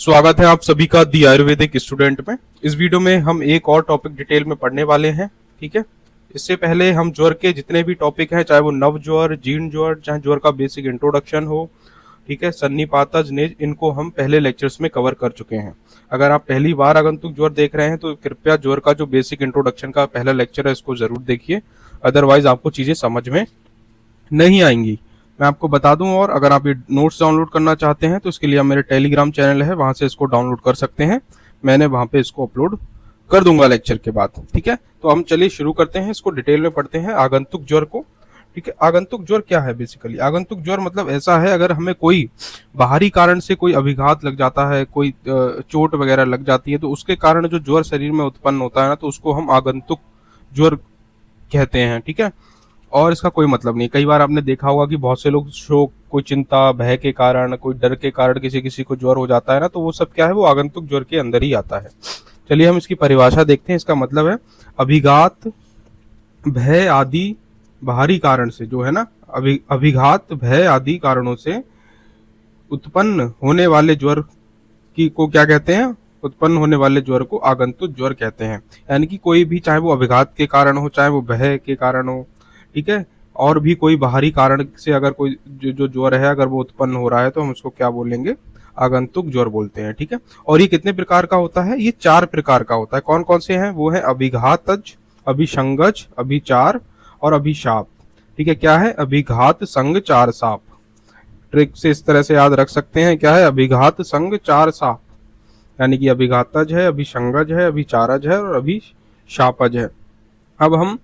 स्वागत है आप सभी का दी आयुर्वेदिक स्टूडेंट में। इस वीडियो में हम एक और टॉपिक डिटेल में पढ़ने वाले हैं। ठीक है, इससे पहले हम ज्वर के जितने भी टॉपिक हैं, चाहे वो नव ज्वर, जीर्ण ज्वर, चाहे ज्वर का बेसिक इंट्रोडक्शन हो, ठीक है, सन्निपातज, नेज, इनको हम पहले लेक्चर्स में कवर कर चुके हैं। अगर आप पहली बार आगंतुक ज्वर देख रहे हैं तो कृपया ज्वर का जो बेसिक इंट्रोडक्शन का पहला लेक्चर है इसको जरूर देखिए, अदरवाइज आपको चीजें समझ में नहीं आएंगी। मैं आपको बता दूं, और अगर आप ये नोट्स डाउनलोड करना चाहते हैं तो इसके लिए आप मेरे टेलीग्राम चैनल है, वहां से इसको डाउनलोड कर सकते हैं। मैंने वहां पे इसको अपलोड कर दूंगा लेक्चर के बाद। ठीक है, तो हम चलिए शुरू करते हैं, इसको डिटेल में पढ़ते हैं आगंतुक ज्वर को। ठीक है, आगंतुक ज्वर क्या है? बेसिकली आगंतुक ज्वर मतलब ऐसा है, अगर हमें कोई बाहरी कारण से कोई अभिघात लग जाता है, कोई चोट वगैरह लग जाती है, तो उसके कारण जो ज्वर शरीर में उत्पन्न होता है ना, तो उसको हम आगंतुक ज्वर कहते हैं। ठीक है, और इसका कोई मतलब नहीं। कई बार आपने देखा होगा कि बहुत से लोग शोक, कोई चिंता, भय के कारण, कोई डर के कारण किसी किसी को ज्वर हो जाता है ना, तो वो सब क्या है, वो आगंतुक ज्वर के अंदर ही आता है। चलिए हम इसकी परिभाषा देखते हैं। इसका मतलब है अभिघात, भय आदि बाहरी कारण से, जो है ना, अभिघात, भय आदि कारणों से उत्पन्न होने वाले ज्वर की को क्या कहते हैं? उत्पन्न होने वाले ज्वर को आगंतुक ज्वर कहते हैं। यानी कि कोई भी, चाहे वो अभिघात के कारण हो, चाहे वो भय के कारण हो, ठीक है, और भी कोई बाहरी कारण से अगर कोई जो ज्वर है अगर वो उत्पन्न हो रहा है, तो हम उसको क्या बोलेंगे? आगंतुक ज्वर बोलते हैं। ठीक है, और ये कितने प्रकार का होता है? ये 4 प्रकार का होता है। कौन कौन से हैं? वो है अभिघातज, अभिसंगज, अभिचार और अभिशाप। ठीक है, क्या है? अभिघात, संग, चार, साप। ट्रिक से इस तरह से याद रख सकते हैं, क्या है? अभिघात, संग, चार, साप। यानी कि अभिघातज है, अभिसंगज है, अभिचारज है और अभिशापज है। अब हम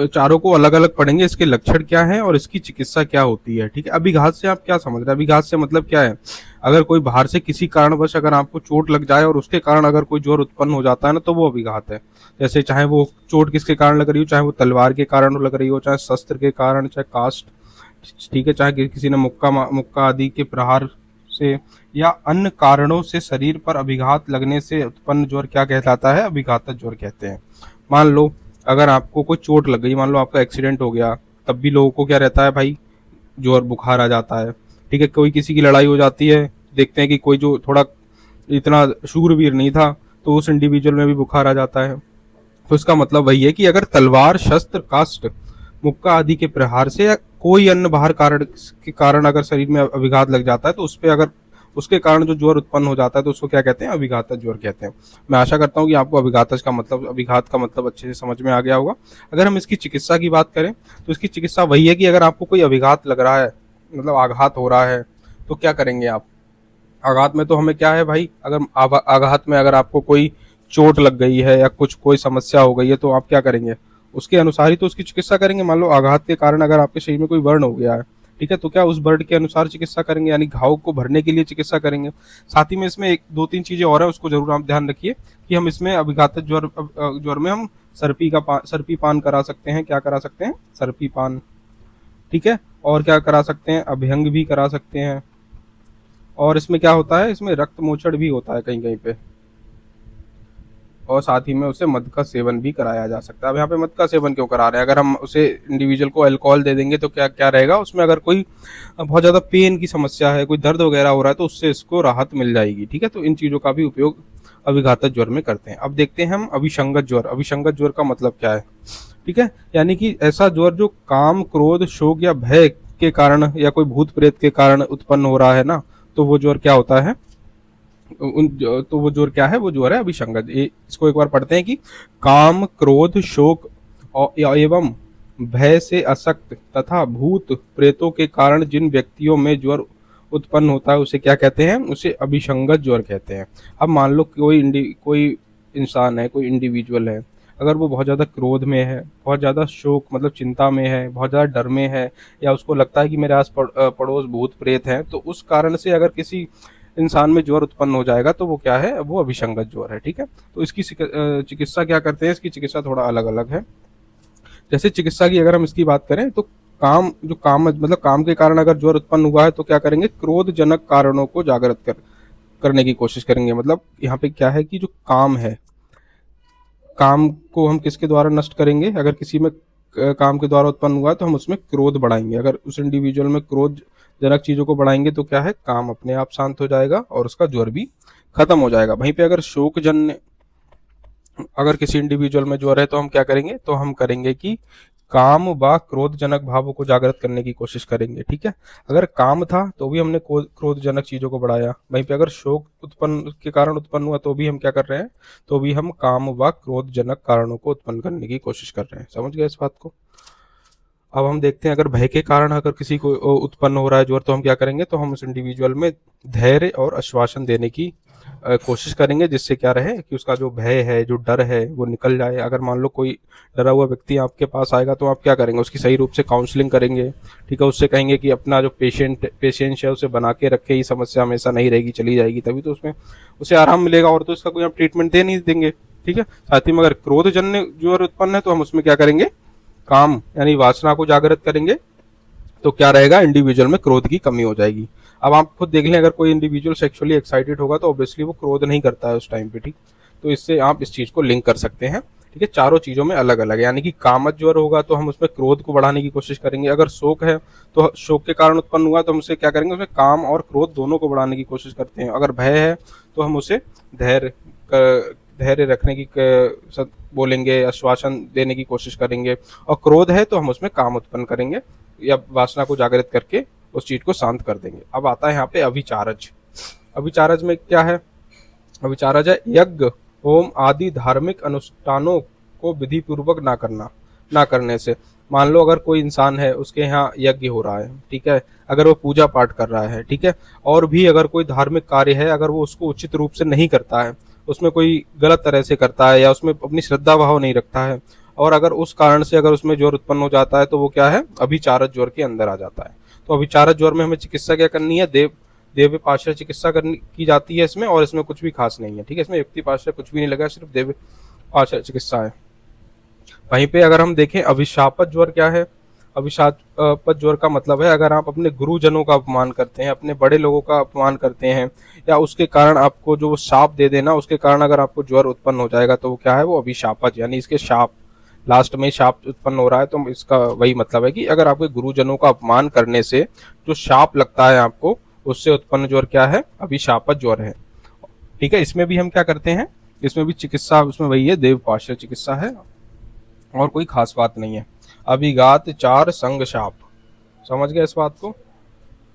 चारों को अलग अलग पढ़ेंगे, इसके लक्षण क्या है और इसकी चिकित्सा क्या होती है। ठीक है, अभिघात से आप क्या समझ रहे हैं? अभिघात से मतलब क्या है? अगर कोई बाहर से किसी कारणवश अगर आपको चोट लग जाए और उसके कारण अगर कोई ज्वर उत्पन्न हो जाता है ना, तो वो अभिघात है। जैसे चाहे वो चोट किसके कारण लग रही हो, चाहे वो तलवार के कारण लग रही हो, चाहे शस्त्र के कारण, चाहे कास्ट, ठीक है, चाहे किसी ने मुक्का आदि के प्रहार से या अन्य कारणों से शरीर पर अभिघात लगने से उत्पन्न ज्वर क्या कहलाता है? अभिघात ज्वर कहते हैं। मान लो अगर आपको कोई चोट लग गई, मान लो आपका एक्सीडेंट हो गया, तब भी लोगों को क्या रहता है भाई? ज्वर, बुखार आ जाता है। ठीक है, कोई किसी की लड़ाई हो जाती है, देखते हैं कि कोई जो थोड़ा इतना शूरवीर नहीं था, तो उस इंडिविजुअल में भी बुखार आ जाता है। तो इसका मतलब वही है कि अगर तलवार, शस्त्र, काष्ठ, मुक्का आदि के प्रहार से या कोई अन्य बाहर कारण के कारण अगर शरीर में अभिघात लग जाता है, तो उस पर अगर उसके कारण जो ज्वर उत्पन्न हो जाता है, तो उसको क्या कहते हैं? अभिघात ज्वर कहते हैं। मैं आशा करता हूँ कि आपको अभिघात का मतलब, अभिघात का मतलब अच्छे से समझ में आ गया होगा। अगर हम इसकी चिकित्सा की बात करें तो इसकी चिकित्सा वही है कि अगर आपको कोई अभिघात लग रहा है, मतलब आघात हो रहा है, तो क्या करेंगे आप? आघात में तो हमें क्या है भाई? अगर आघात में अगर आपको कोई चोट लग गई है या कुछ कोई समस्या हो गई है, तो आप क्या करेंगे? उसके अनुसार ही तो उसकी चिकित्सा करेंगे। मान लो आघात के कारण अगर आपके शरीर में कोई व्रण हो गया है, ठीक है, तो क्या उस वर्ड के अनुसार चिकित्सा करेंगे, यानी घाव को भरने के लिए चिकित्सा करेंगे। साथ ही में इसमें एक दो तीन चीजें और है, उसको जरूर आप ध्यान रखिए कि हम इसमें अभिघात ज्वर में हम सर्पी पान करा सकते हैं। क्या करा सकते हैं? सर्पी पान। ठीक है, और क्या करा सकते हैं? अभ्यंग भी करा सकते हैं। और इसमें क्या होता है? इसमें रक्त मोचड़ भी होता है कहीं कहीं पे, और साथ ही में उसे मद का सेवन भी कराया जा सकता है। अब यहाँ पे मद का सेवन क्यों करा रहे हैं? अगर हम उसे इंडिविजुअल को अल्कोहल दे देंगे तो क्या क्या रहेगा उसमें? अगर कोई बहुत ज़्यादा पेन की समस्या है, कोई दर्द वगैरह हो रहा है, तो उससे इसको राहत मिल जाएगी। ठीक है, तो इन चीज़ों का भी उपयोग अभिघातक ज्वर में करते हैं। अब देखते हैं हम अभिसंगत ज्वर। अभिसंगत ज्वर का मतलब क्या है? ठीक है, यानी कि ऐसा ज्वर जो काम, क्रोध, शोक या भय के कारण या कोई भूत प्रेत के कारण उत्पन्न हो रहा है ना, तो वो ज्वर क्या होता है? तो वो ज्वर क्या है? वो ज्वर है अभिसंगत। इसको एक बार पढ़ते हैं कि काम, क्रोध, शोक एवं भय से असक्त तथा भूत प्रेतों के कारण जिन व्यक्तियों में ज्वर उत्पन्न होता है, उसे क्या कहते हैं? उसे अभिसंगत ज्वर कहते हैं। अब मान लो कोई इंसान है, कोई इंडिविजुअल है, अगर वो बहुत ज़्यादा क्रोध में है, बहुत ज़्यादा शोक मतलब चिंता में है, बहुत ज़्यादा डर में है, या उसको लगता है कि मेरे आस पड़ोस भूत प्रेत हैं, तो उस कारण से अगर किसी इंसान में ज्वर उत्पन्न हो जाएगा, तो वो क्या है? वो अभिसंगत ज्वर है। ठीक है, तो इसकी चिकित्सा क्या करते हैं? इसकी चिकित्सा थोड़ा अलग अलग है। जैसे चिकित्सा की अगर हम इसकी बात करें तो काम मतलब काम के कारण अगर ज्वर उत्पन्न हुआ है, तो क्या करेंगे? क्रोधजनक कारणों को जागृत करने की कोशिश करेंगे। मतलब यहाँ पे क्या है कि जो काम है, काम को हम किसके द्वारा नष्ट करेंगे? अगर किसी में काम के द्वारा उत्पन्न हुआ है, तो हम उसमें क्रोध बढ़ाएंगे। अगर उस इंडिविजुअल में क्रोध जनक चीजों को बढ़ाएंगे तो क्या है, काम अपने आप शांत हो जाएगा और उसका ज्वर भी खत्म हो जाएगा। वहीं पे अगर शोकजन्य, अगर किसी इंडिविजुअल में ज्वर है तो हम क्या करेंगे, तो हम करेंगे कि काम व क्रोधजनक भावों को जागृत करने की कोशिश करेंगे। ठीक है, अगर काम था तो भी हमने क्रोधजनक चीजों को बढ़ाया। वहीं पे अगर शोक उत्पन्न के कारण उत्पन्न हुआ तो भी हम क्या कर रहे हैं, तो भी हम काम व क्रोधजनक कारणों को उत्पन्न करने की कोशिश कर रहे हैं। समझ गए इस बात को। अब हम देखते हैं अगर भय के कारण अगर किसी को उत्पन्न हो रहा है ज्वर तो हम क्या करेंगे, तो हम उस इंडिविजुअल में धैर्य और आश्वासन देने की कोशिश करेंगे, जिससे क्या रहे कि उसका जो भय है, जो डर है वो निकल जाए। अगर मान लो कोई डरा हुआ व्यक्ति आपके पास आएगा तो आप क्या करेंगे, उसकी सही रूप से काउंसलिंग करेंगे। ठीक है, उससे कहेंगे कि अपना जो पेशेंस है उसे बना के रखे, ये समस्या हमेशा नहीं रहेगी, चली जाएगी, तभी तो उसमें उसे आराम मिलेगा, और तो इसका कोई आप ट्रीटमेंट दे नहीं देंगे। ठीक है, साथ ही में अगर क्रोधजन्य ज्वर उत्पन्न है तो हम उसमें क्या करेंगे, काम यानी वासना को जागृत करेंगे, तो क्या रहेगा, इंडिविजुअल में क्रोध की कमी हो जाएगी। अब आप खुद देख लें, अगर कोई इंडिविजुअल सेक्सुअली एक्साइटेड होगा तो ऑब्वियसली वो क्रोध नहीं करता है उस टाइम पे। ठीक, तो इससे आप इस चीज को लिंक कर सकते हैं। ठीक है, चारों चीजों में अलग अलग है, यानी कि कामत ज्वर होगा तो हम उसमें क्रोध को बढ़ाने की कोशिश करेंगे। अगर शोक है तो शोक के कारण उत्पन्न हुआ तो हम उसे क्या करेंगे, उसमें काम और क्रोध दोनों को बढ़ाने की कोशिश करते हैं। अगर भय है तो हम उसे धैर्य रखने की बोलेंगे, आश्वासन देने की कोशिश करेंगे। और क्रोध है तो हम उसमें काम उत्पन्न करेंगे या वासना को जागृत करके उस चीज को शांत कर देंगे। अब आता है यहाँ पे अभिचारज। अभिचारज में क्या है, अभिचारज है यज्ञ होम आदि धार्मिक अनुष्ठानों को विधि पूर्वक ना करने से। मान लो अगर कोई इंसान है, उसके यहाँ यज्ञ हो रहा है, ठीक है, अगर वो पूजा पाठ कर रहा है, ठीक है, और भी अगर कोई धार्मिक कार्य है, अगर वो उसको उचित रूप से नहीं करता है, उसमें कोई गलत तरह से करता है या उसमें अपनी श्रद्धा भाव नहीं रखता है, और अगर उस कारण से अगर उसमें ज्वर उत्पन्न हो जाता है तो वो क्या है, अभिचारज ज्वर के अंदर आ जाता है। तो अभिचारज ज्वर में हमें चिकित्सा क्या करनी है, देव्य पाश्चात्य चिकित्सा की जाती है इसमें, और इसमें कुछ भी खास नहीं है। ठीक है, इसमें युक्ति पाश्चात्य कुछ भी नहीं लगा, सिर्फ देव्य पाश्चात्य चिकित्सा है। वहीं पे अगर हम देखें अभिशापत ज्वर क्या है, अभिशापत ज्वर का मतलब है अगर आप अपने गुरुजनों का अपमान करते हैं, अपने बड़े लोगों का अपमान करते हैं, या उसके कारण आपको जो शाप दे देना, उसके कारण अगर आपको ज्वर उत्पन्न हो जाएगा तो वो क्या है, वो अभिशापत, यानी इसके शाप, लास्ट में शाप उत्पन्न हो रहा है तो इसका वही मतलब है कि अगर आपके गुरुजनों का अपमान करने से जो शाप लगता है आपको, उससे उत्पन्न ज्वर क्या है, अभिशापत ज्वर है। ठीक है, इसमें भी हम क्या करते हैं, इसमें भी चिकित्सा उसमें वही है, देव पाश्चात्य चिकित्सा है और कोई खास बात नहीं है। अभिघात चार संग शाप, समझ गए इस बात को।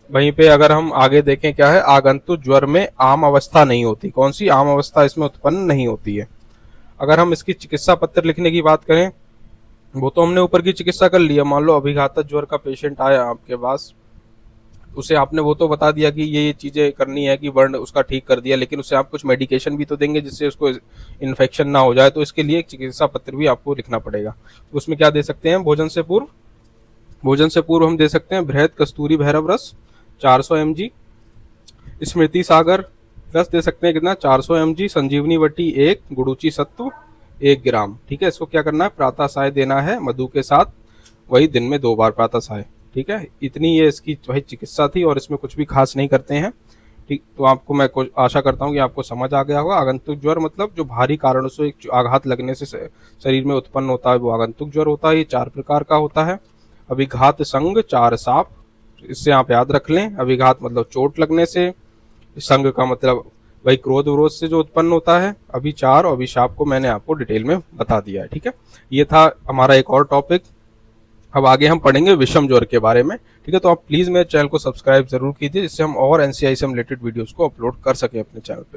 वहीं पे अगर हम आगे देखें क्या है, आगंतुक ज्वर में आम अवस्था नहीं होती। कौन सी आम अवस्था इसमें उत्पन्न नहीं होती है। अगर हम इसकी चिकित्सा पत्र लिखने की बात करें, वो तो हमने ऊपर की चिकित्सा कर लिया। मान लो अभिघात ज्वर का पेशेंट आया आपके पास, उसे आपने वो तो बता दिया कि ये चीजें करनी है, कि वर्ण उसका ठीक कर दिया, लेकिन उसे आप कुछ मेडिकेशन भी तो देंगे जिससे उसको इन्फेक्शन ना हो जाए, तो इसके लिए एक चिकित्सा पत्र भी आपको लिखना पड़ेगा। उसमें क्या दे सकते हैं, भोजन से पूर्व हम दे सकते हैं बृहद कस्तूरी भैरव रस 400 mg, स्मृति सागर रस दे सकते हैं कितना, 400 mg, संजीवनी वटी 1, गुड़ूची सत्व 1 ग्राम। ठीक है, इसको क्या करना है, प्रातः साय देना है मधु के साथ, वही दिन में 2 बार प्रातः साय। ठीक है, इतनी ये इसकी वही चिकित्सा थी और इसमें कुछ भी खास नहीं करते हैं। ठीक, तो आपको मैं आशा करता हूँ कि आपको समझ आ गया होगा। आगंतुक ज्वर मतलब जो भारी कारणों से एक आघात लगने से शरीर में उत्पन्न होता है, वो आगंतुक ज्वर होता है। ये 4 प्रकार का होता है। अभिघात संग 4 साप, इससे आप याद रख लें। अभिघात मतलब चोट लगने से, संग का मतलब वही क्रोध विरोध से जो उत्पन्न होता है। अभिचार और अभिशाप को मैंने आपको डिटेल में बता दिया है। ठीक है, ये था हमारा एक और टॉपिक। अब आगे हम पढ़ेंगे विषम ज्वर के बारे में। ठीक है, तो आप प्लीज मेरे चैनल को सब्सक्राइब जरूर कीजिए, जिससे हम और एनसीआई से रिलेटेड वीडियोस को अपलोड कर सकें अपने चैनल पे।